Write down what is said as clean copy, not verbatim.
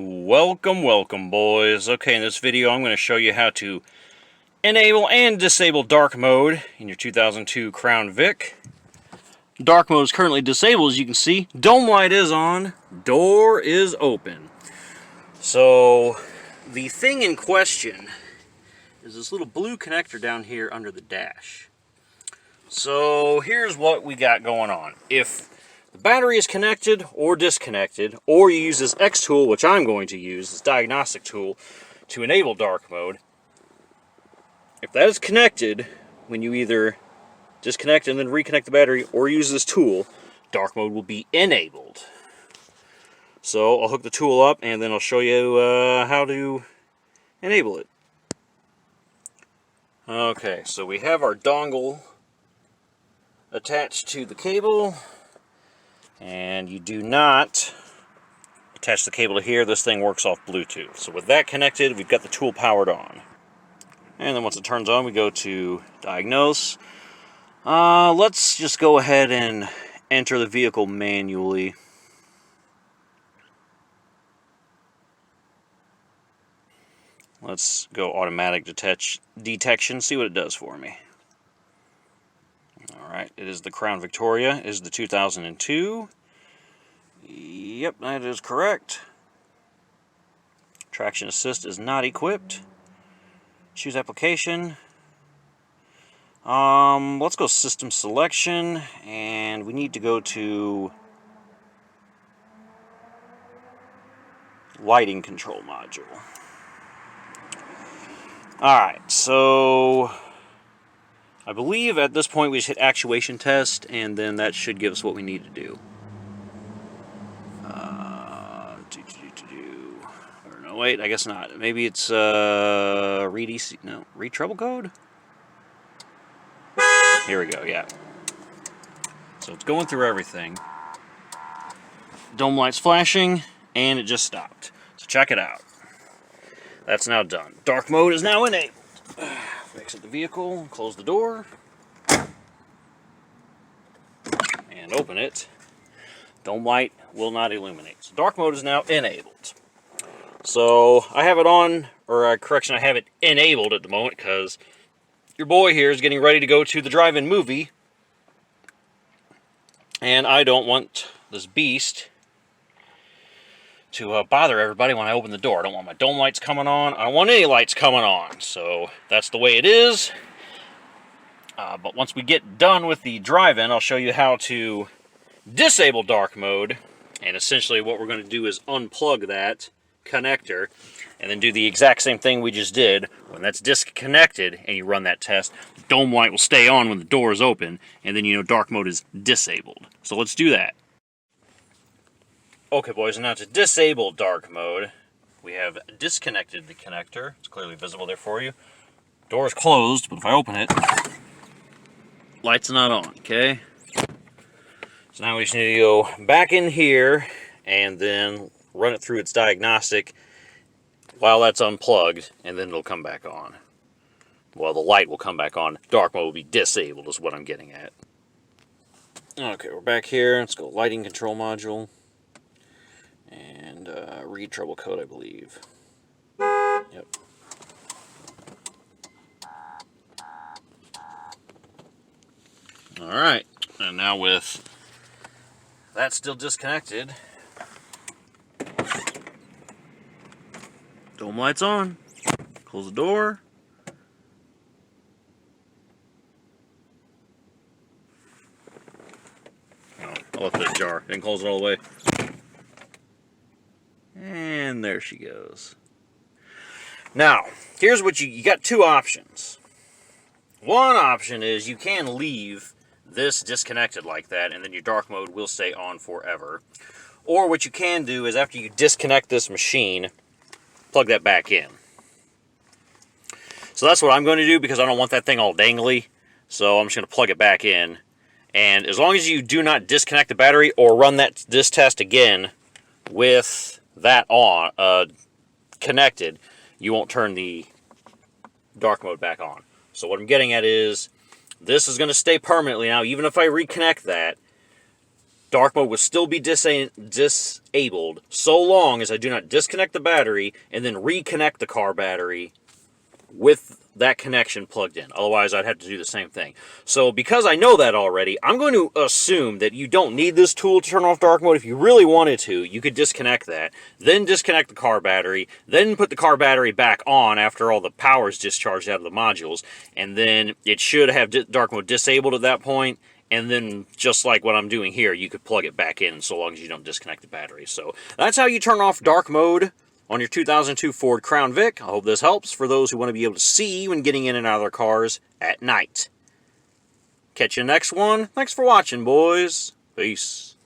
Welcome boys. Okay, in this video I'm going to show you how to enable and disable dark mode in your 2002 Crown Vic. Dark mode is currently disabled, as you can see. Dome light is on, door is open. So the thing in question is this little blue connector down here under the dash. So here's what we got going on. If the battery is connected or disconnected, or you use this X tool, which I'm going to use, this diagnostic tool, to enable dark mode. If that is connected, when you either disconnect and then reconnect the battery, or use this tool, dark mode will be enabled. So I'll hook the tool up and then I'll show you how to enable it. Okay, so we have our dongle attached to the cable. And you do not attach the cable to here. This thing works off Bluetooth. So with that connected, we've got the tool powered on. And then once it turns on, we go to diagnose. Let's just go ahead and enter the vehicle manually. Let's go automatic detection, see what it does for me. Alright, it is the Crown Victoria, it is the 2002. Yep, that is correct. Traction assist is not equipped. Choose application. Let's go system selection, and we need to go to lighting control module. Alright, so I believe at this point we just hit actuation test, and then that should give us what we need to do. Or no, wait, I guess not. Maybe it's read EC, no, read trouble code? Here we go, yeah. So it's going through everything. Dome light's flashing, and it just stopped. So check it out. That's now done. Dark mode is now enabled. Exit the vehicle, close the door, and open it. Dome light will not illuminate. So dark mode is now enabled. So I have it on, or correction, I have it enabled at the moment because your boy here is getting ready to go to the drive-in movie, and I don't want this beast to bother everybody when I open the door. I don't want my dome lights coming on. I don't want any lights coming on. So that's the way it is. But once we get done with the drive-in, I'll show you how to disable dark mode. And essentially what we're going to do is unplug that connector and then do the exact same thing we just did. When that's disconnected and you run that test, the dome light will stay on when the door is open, and then you know dark mode is disabled. So let's do that. Okay boys, and now to disable dark mode, we have disconnected the connector. It's clearly visible there for you. Door is closed, but if I open it, light's not on, okay? So now we just need to go back in here and then run it through its diagnostic while that's unplugged, and then it'll come back on. Well, the light will come back on. Dark mode will be disabled is what I'm getting at. Okay, we're back here. Let's go lighting control module. And read trouble code, I believe. Yep. Alright, and now with that still disconnected, dome light's on. Close the door. Oh, I left it ajar. Didn't close it all the way. And there she goes. Now, here's what you got two options. One option is you can leave this disconnected like that, and then your dark mode will stay on forever. Or what you can do is after you disconnect this machine, plug that back in. So that's what I'm going to do because I don't want that thing all dangly. So I'm just going to plug it back in. And as long as you do not disconnect the battery or run this test again with that on connected, you won't turn the dark mode back on. So what I'm getting at is this is going to stay permanently now. Even if I reconnect that, dark mode will still be disabled so long as I do not disconnect the battery and then reconnect the car battery with that connection plugged in. Otherwise, I'd have to do the same thing. So because I know that already, I'm going to assume that you don't need this tool to turn off dark mode. If you really wanted to, you could disconnect that, then disconnect the car battery, then put the car battery back on after all the power is discharged out of the modules, and then it should have dark mode disabled at that point. And then, just like what I'm doing here, you could plug it back in so long as you don't disconnect the battery. So that's how you turn off dark mode on your 2002 Ford Crown Vic. I hope this helps for those who want to be able to see when getting in and out of their cars at night. Catch you next one. Thanks for watching, boys. Peace.